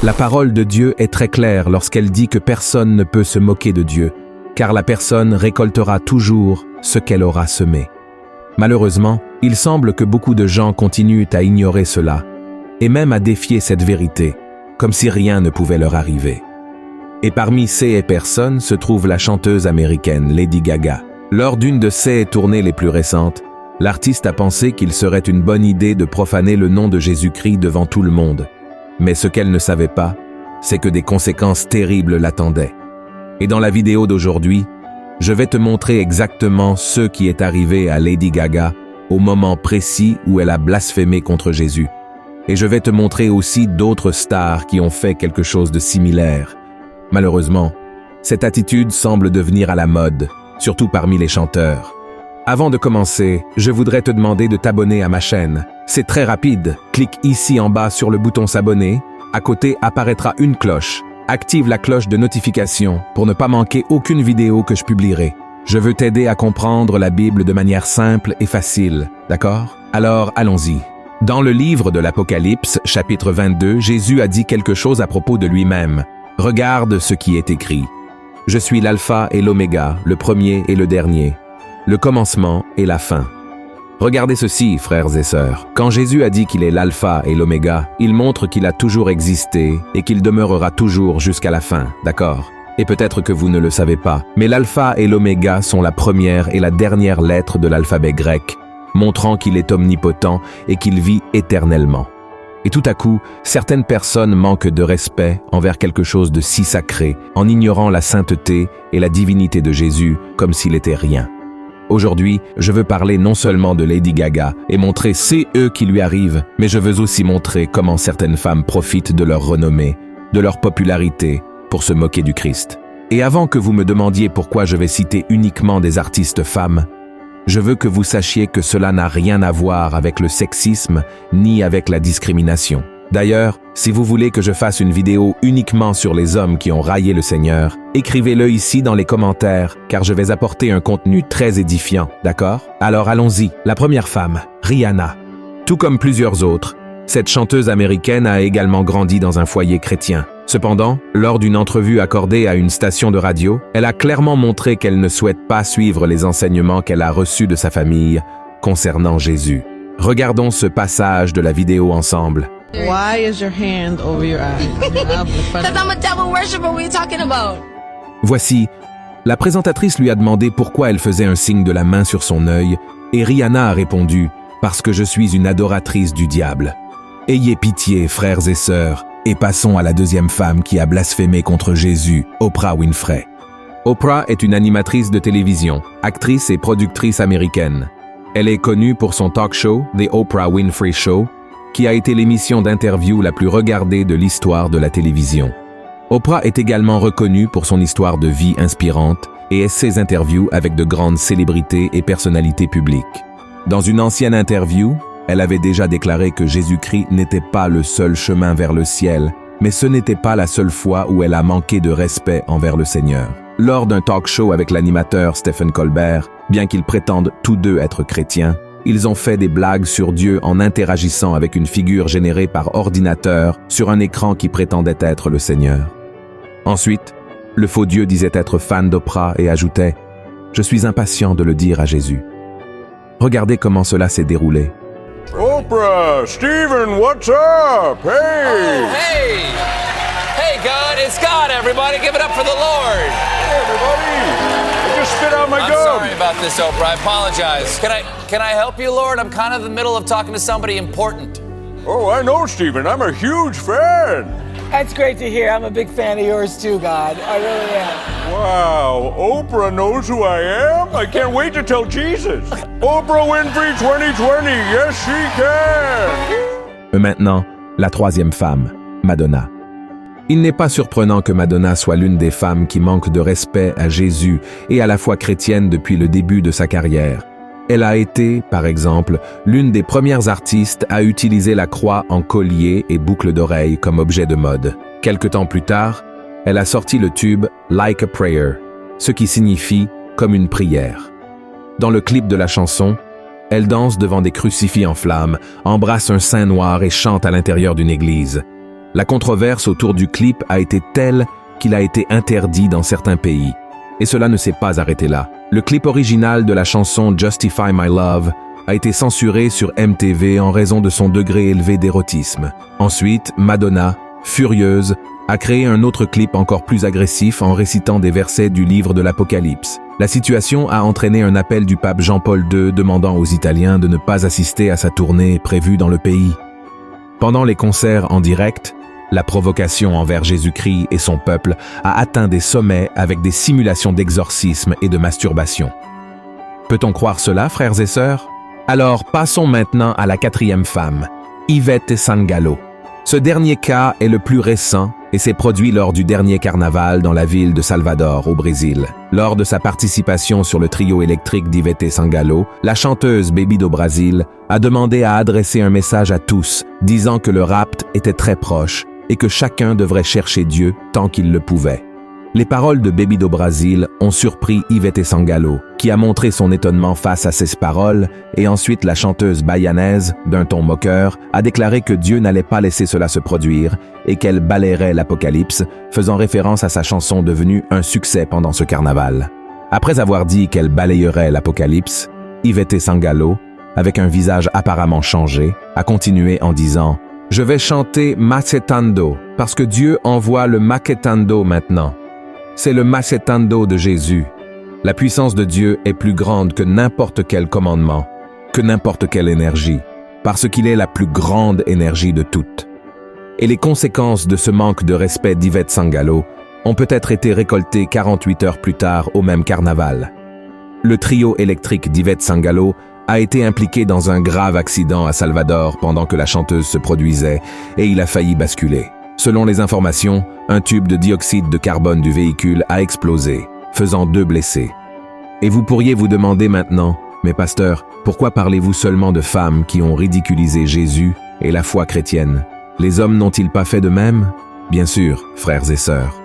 La parole de Dieu est très claire lorsqu'elle dit que personne ne peut se moquer de Dieu, car la personne récoltera toujours ce qu'elle aura semé. Malheureusement, il semble que beaucoup de gens continuent à ignorer cela, et même à défier cette vérité, comme si rien ne pouvait leur arriver. Et parmi ces personnes se trouve la chanteuse américaine Lady Gaga. Lors d'une de ses tournées les plus récentes, l'artiste a pensé qu'il serait une bonne idée de profaner le nom de Jésus-Christ devant tout le monde. Mais ce qu'elle ne savait pas, c'est que des conséquences terribles l'attendaient. Et dans la vidéo d'aujourd'hui, je vais te montrer exactement ce qui est arrivé à Lady Gaga au moment précis où elle a blasphémé contre Jésus. Et je vais te montrer aussi d'autres stars qui ont fait quelque chose de similaire. Malheureusement, cette attitude semble devenir à la mode, surtout parmi les chanteurs. Avant de commencer, je voudrais te demander de t'abonner à ma chaîne. C'est très rapide. Clique ici en bas sur le bouton s'abonner. À côté apparaîtra une cloche. Active la cloche de notification pour ne pas manquer aucune vidéo que je publierai. Je veux t'aider à comprendre la Bible de manière simple et facile, d'accord? Alors, allons-y. Dans le livre de l'Apocalypse, chapitre 22, Jésus a dit quelque chose à propos de lui-même. Regarde ce qui est écrit. Je suis l'alpha et l'oméga, le premier et le dernier, le commencement et la fin. Regardez ceci, frères et sœurs. Quand Jésus a dit qu'il est l'alpha et l'oméga, il montre qu'il a toujours existé et qu'il demeurera toujours jusqu'à la fin, d'accord? Et peut-être que vous ne le savez pas, mais l'alpha et l'oméga sont la première et la dernière lettre de l'alphabet grec, montrant qu'il est omnipotent et qu'il vit éternellement. Et tout à coup, certaines personnes manquent de respect envers quelque chose de si sacré, en ignorant la sainteté et la divinité de Jésus comme s'il était rien. Aujourd'hui, je veux parler non seulement de Lady Gaga et montrer c'est eux qui lui arrivent, mais je veux aussi montrer comment certaines femmes profitent de leur renommée, de leur popularité, pour se moquer du Christ. Et avant que vous me demandiez pourquoi je vais citer uniquement des artistes femmes, je veux que vous sachiez que cela n'a rien à voir avec le sexisme ni avec la discrimination. D'ailleurs, si vous voulez que je fasse une vidéo uniquement sur les hommes qui ont raillé le Seigneur, écrivez-le ici dans les commentaires, car je vais apporter un contenu très édifiant, d'accord? Alors allons-y. La première femme, Rihanna. Tout comme plusieurs autres, cette chanteuse américaine a également grandi dans un foyer chrétien. Cependant, lors d'une entrevue accordée à une station de radio, elle a clairement montré qu'elle ne souhaite pas suivre les enseignements qu'elle a reçus de sa famille concernant Jésus. Regardons ce passage de la vidéo ensemble. Why is your hand over your eyes? Because I'm a devil worshiper, what are you talking about? Voici, la présentatrice lui a demandé pourquoi elle faisait un signe de la main sur son œil, et Rihanna a répondu « Parce que je suis une adoratrice du diable ». Ayez pitié, frères et sœurs, et passons à la deuxième femme qui a blasphémé contre Jésus, Oprah Winfrey. Oprah est une animatrice de télévision, actrice et productrice américaine. Elle est connue pour son talk show, The Oprah Winfrey Show, qui a été l'émission d'interview la plus regardée de l'histoire de la télévision. Oprah est également reconnue pour son histoire de vie inspirante et ses interviews avec de grandes célébrités et personnalités publiques. Dans une ancienne interview, elle avait déjà déclaré que Jésus-Christ n'était pas le seul chemin vers le ciel, mais ce n'était pas la seule fois où elle a manqué de respect envers le Seigneur. Lors d'un talk show avec l'animateur Stephen Colbert, bien qu'ils prétendent tous deux être chrétiens, ils ont fait des blagues sur Dieu en interagissant avec une figure générée par ordinateur sur un écran qui prétendait être le Seigneur. Ensuite, le faux Dieu disait être fan d'Oprah et ajoutait « Je suis impatient de le dire à Jésus ». Regardez comment cela s'est déroulé. Oprah, Stephen, what's up? Hey! Oh, hey! Hey, God, it's God, everybody. Give it up for the Lord. Hey, everybody! I just spit out my I'm gum. sorry about this, Oprah. I apologize. Can I help you, Lord? I'm kind of in the middle of talking to somebody important. Oh, I know, Stephen. I'm a huge fan. That's great to hear. I'm a big fan of yours too, God. I really am. Wow, Oprah knows who I am? I can't wait to tell Jesus. Oprah Winfrey 2020, yes she can! Maintenant, la troisième femme, Madonna. Il n'est pas surprenant que Madonna soit l'une des femmes qui manquent de respect à Jésus et à la foi chrétienne depuis le début de sa carrière. Elle a été, par exemple, l'une des premières artistes à utiliser la croix en collier et boucle d'oreille comme objet de mode. Quelque temps plus tard, elle a sorti le tube « Like a Prayer », ce qui signifie « comme une prière ». Dans le clip de la chanson, elle danse devant des crucifix en flammes, embrasse un saint noir et chante à l'intérieur d'une église. La controverse autour du clip a été telle qu'il a été interdit dans certains pays. Et cela ne s'est pas arrêté là. Le clip original de la chanson Justify My Love a été censuré sur MTV en raison de son degré élevé d'érotisme. Ensuite, Madonna, furieuse, a créé un autre clip encore plus agressif en récitant des versets du livre de l'Apocalypse. La situation a entraîné un appel du pape Jean-Paul II demandant aux Italiens de ne pas assister à sa tournée prévue dans le pays. Pendant les concerts en direct, la provocation envers Jésus-Christ et son peuple a atteint des sommets avec des simulations d'exorcisme et de masturbation. Peut-on croire cela, frères et sœurs? Alors, passons maintenant à la 4e femme, Yvette Sangalo. Ce dernier cas est le plus récent et s'est produit lors du dernier carnaval dans la ville de Salvador, au Brésil. Lors de sa participation sur le trio électrique d'Yvette Sangalo, la chanteuse Baby do Brasil a demandé à adresser un message à tous, disant que le rapt était très proche et que chacun devrait chercher Dieu tant qu'il le pouvait. Les paroles de Baby do Brasil ont surpris Yvette Sangalo, qui a montré son étonnement face à ces paroles, et ensuite la chanteuse bayanaise, d'un ton moqueur, a déclaré que Dieu n'allait pas laisser cela se produire et qu'elle balayerait l'Apocalypse, faisant référence à sa chanson devenue un succès pendant ce carnaval. Après avoir dit qu'elle balayerait l'Apocalypse, Yvette Sangalo, avec un visage apparemment changé, a continué en disant « Je vais chanter Macetando, parce que Dieu envoie le Macetando maintenant. C'est le Macetando de Jésus. La puissance de Dieu est plus grande que n'importe quel commandement, que n'importe quelle énergie, parce qu'il est la plus grande énergie de toutes. » Et les conséquences de ce manque de respect d'Yvette Sangalo ont peut-être été récoltées 48 heures plus tard au même carnaval. Le trio électrique d'Yvette Sangalo a été impliqué dans un grave accident à Salvador pendant que la chanteuse se produisait et il a failli basculer. Selon les informations, un tube de dioxyde de carbone du véhicule a explosé, faisant 2 blessés. Et vous pourriez vous demander maintenant, mais pasteur, pourquoi parlez-vous seulement de femmes qui ont ridiculisé Jésus et la foi chrétienne? Les hommes n'ont-ils pas fait de même? Bien sûr, frères et sœurs.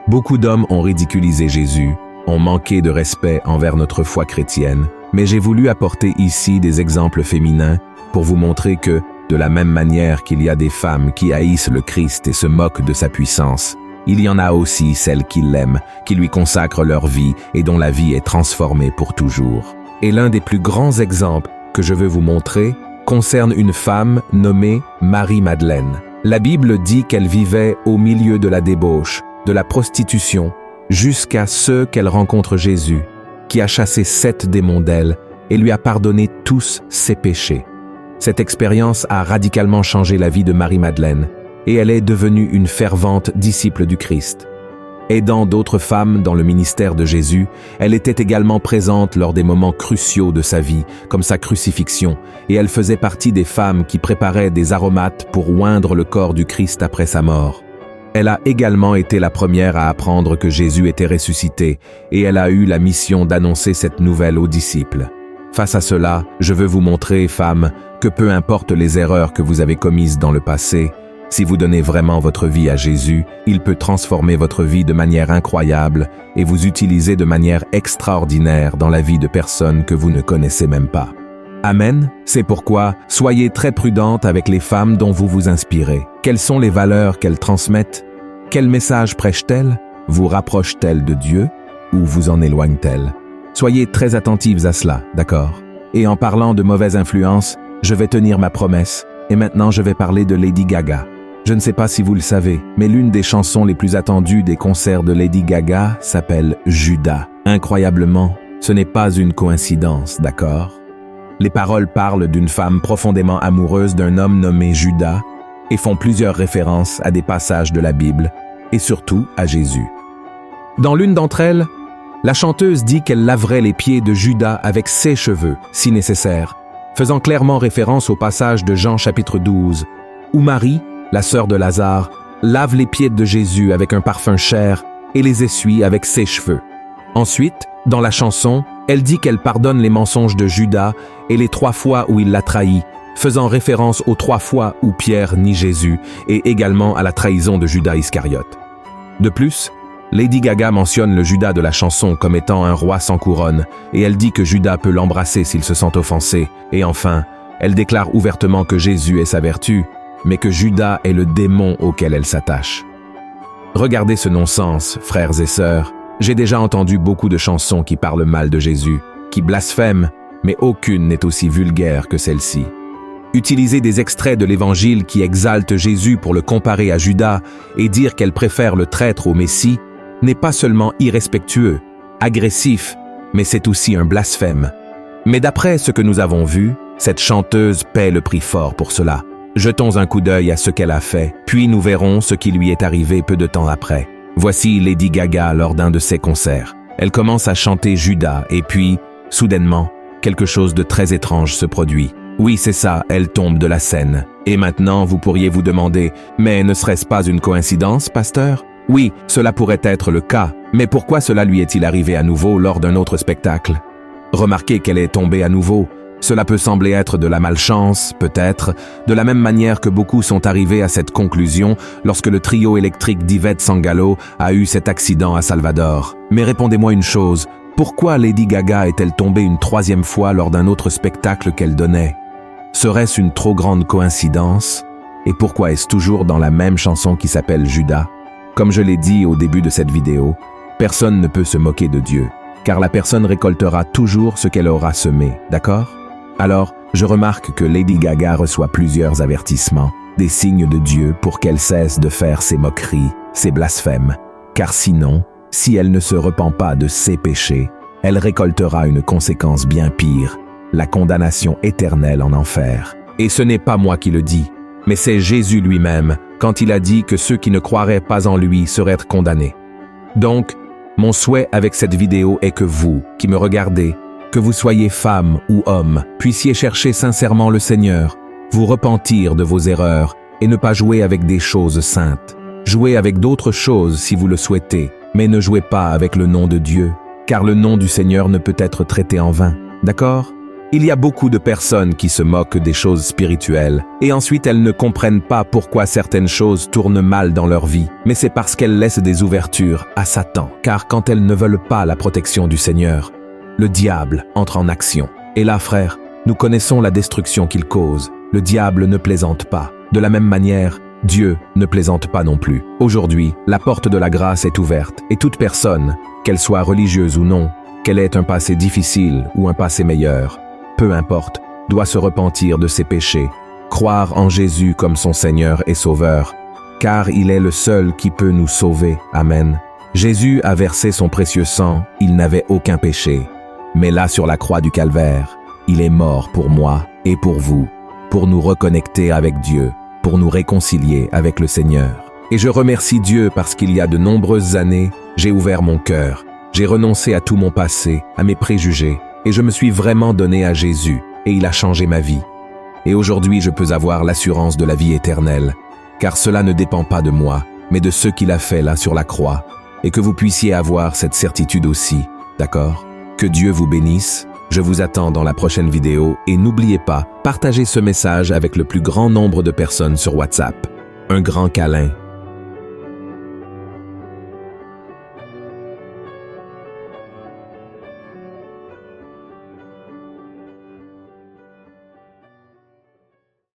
Beaucoup d'hommes ont ridiculisé Jésus, ont manqué de respect envers notre foi chrétienne, mais j'ai voulu apporter ici des exemples féminins pour vous montrer que, de la même manière qu'il y a des femmes qui haïssent le Christ et se moquent de sa puissance, il y en a aussi celles qui l'aiment, qui lui consacrent leur vie et dont la vie est transformée pour toujours. Et l'un des plus grands exemples que je veux vous montrer concerne une femme nommée Marie-Madeleine. La Bible dit qu'elle vivait au milieu de la débauche, de la prostitution, jusqu'à ce qu'elle rencontre Jésus, qui a chassé 7 démons d'elle et lui a pardonné tous ses péchés. Cette expérience a radicalement changé la vie de Marie-Madeleine et elle est devenue une fervente disciple du Christ. Aidant d'autres femmes dans le ministère de Jésus, elle était également présente lors des moments cruciaux de sa vie, comme sa crucifixion, et elle faisait partie des femmes qui préparaient des aromates pour oindre le corps du Christ après sa mort. Elle a également été la première à apprendre que Jésus était ressuscité, et elle a eu la mission d'annoncer cette nouvelle aux disciples. Face à cela, je veux vous montrer, femmes, que peu importe les erreurs que vous avez commises dans le passé, si vous donnez vraiment votre vie à Jésus, il peut transformer votre vie de manière incroyable et vous utiliser de manière extraordinaire dans la vie de personnes que vous ne connaissez même pas. Amen. C'est pourquoi, soyez très prudentes avec les femmes dont vous vous inspirez. Quelles sont les valeurs qu'elles transmettent? Quel message prêchent-elles? Vous rapprochent-elles de Dieu ou vous en éloignent-elles? Soyez très attentives à cela, d'accord? Et en parlant de mauvaise influence, je vais tenir ma promesse. Et maintenant, je vais parler de Lady Gaga. Je ne sais pas si vous le savez, mais l'une des chansons les plus attendues des concerts de Lady Gaga s'appelle Judas. Incroyablement, ce n'est pas une coïncidence, d'accord? Les paroles parlent d'une femme profondément amoureuse d'un homme nommé Judas et font plusieurs références à des passages de la Bible et surtout à Jésus. Dans l'une d'entre elles, la chanteuse dit qu'elle laverait les pieds de Judas avec ses cheveux, si nécessaire, faisant clairement référence au passage de Jean chapitre 12, où Marie, la sœur de Lazare, lave les pieds de Jésus avec un parfum cher et les essuie avec ses cheveux. Ensuite, dans la chanson, elle dit qu'elle pardonne les mensonges de Judas et les 3 fois où il l'a trahi, faisant référence aux 3 fois où Pierre nie Jésus et également à la trahison de Judas Iscariote. De plus, Lady Gaga mentionne le Judas de la chanson comme étant un roi sans couronne et elle dit que Judas peut l'embrasser s'il se sent offensé. Et enfin, elle déclare ouvertement que Jésus est sa vertu mais que Judas est le démon auquel elle s'attache. Regardez ce non-sens, frères et sœurs. J'ai déjà entendu beaucoup de chansons qui parlent mal de Jésus, qui blasphèment, mais aucune n'est aussi vulgaire que celle-ci. Utiliser des extraits de l'Évangile qui exaltent Jésus pour le comparer à Judas et dire qu'elle préfère le traître au Messie n'est pas seulement irrespectueux, agressif, mais c'est aussi un blasphème. Mais d'après ce que nous avons vu, cette chanteuse paie le prix fort pour cela. Jetons un coup d'œil à ce qu'elle a fait, puis nous verrons ce qui lui est arrivé peu de temps après. Voici Lady Gaga lors d'un de ses concerts. Elle commence à chanter Judas et puis, soudainement, quelque chose de très étrange se produit. Oui, c'est ça, elle tombe de la scène. Et maintenant, vous pourriez vous demander, mais ne serait-ce pas une coïncidence, pasteur? Oui, cela pourrait être le cas, mais pourquoi cela lui est-il arrivé à nouveau lors d'un autre spectacle? Remarquez qu'elle est tombée à nouveau. Cela peut sembler être de la malchance, peut-être, de la même manière que beaucoup sont arrivés à cette conclusion lorsque le trio électrique d'Yvette Sangalo a eu cet accident à Salvador. Mais répondez-moi une chose, pourquoi Lady Gaga est-elle tombée une troisième fois lors d'un autre spectacle qu'elle donnait? Serait-ce une trop grande coïncidence? Et pourquoi est-ce toujours dans la même chanson qui s'appelle Judas? Comme je l'ai dit au début de cette vidéo, personne ne peut se moquer de Dieu, car la personne récoltera toujours ce qu'elle aura semé, d'accord? Alors, je remarque que Lady Gaga reçoit plusieurs avertissements, des signes de Dieu pour qu'elle cesse de faire ses moqueries, ses blasphèmes, car sinon, si elle ne se repent pas de ses péchés, elle récoltera une conséquence bien pire, la condamnation éternelle en enfer. Et ce n'est pas moi qui le dis, mais c'est Jésus lui-même, quand il a dit que ceux qui ne croiraient pas en lui seraient condamnés. Donc, mon souhait avec cette vidéo est que vous, qui me regardez, que vous soyez femme ou homme, puissiez chercher sincèrement le Seigneur, vous repentir de vos erreurs et ne pas jouer avec des choses saintes. Jouez avec d'autres choses si vous le souhaitez, mais ne jouez pas avec le nom de Dieu, car le nom du Seigneur ne peut être traité en vain. D'accord? Il y a beaucoup de personnes qui se moquent des choses spirituelles, et ensuite elles ne comprennent pas pourquoi certaines choses tournent mal dans leur vie, mais c'est parce qu'elles laissent des ouvertures à Satan, car quand elles ne veulent pas la protection du Seigneur, le diable entre en action. Et là, frère, nous connaissons la destruction qu'il cause. Le diable ne plaisante pas. De la même manière, Dieu ne plaisante pas non plus. Aujourd'hui, la porte de la grâce est ouverte, et toute personne, qu'elle soit religieuse ou non, qu'elle ait un passé difficile ou un passé meilleur, peu importe, doit se repentir de ses péchés, croire en Jésus comme son Seigneur et Sauveur, car il est le seul qui peut nous sauver. Amen. Jésus a versé son précieux sang, il n'avait aucun péché. Mais là, sur la croix du calvaire, il est mort pour moi et pour vous, pour nous reconnecter avec Dieu, pour nous réconcilier avec le Seigneur. Et je remercie Dieu parce qu'il y a de nombreuses années, j'ai ouvert mon cœur, j'ai renoncé à tout mon passé, à mes préjugés, et je me suis vraiment donné à Jésus, et il a changé ma vie. Et aujourd'hui, je peux avoir l'assurance de la vie éternelle, car cela ne dépend pas de moi, mais de ce qu'il a fait là sur la croix, et que vous puissiez avoir cette certitude aussi, d'accord? Que Dieu vous bénisse, je vous attends dans la prochaine vidéo et n'oubliez pas, partagez ce message avec le plus grand nombre de personnes sur WhatsApp. Un grand câlin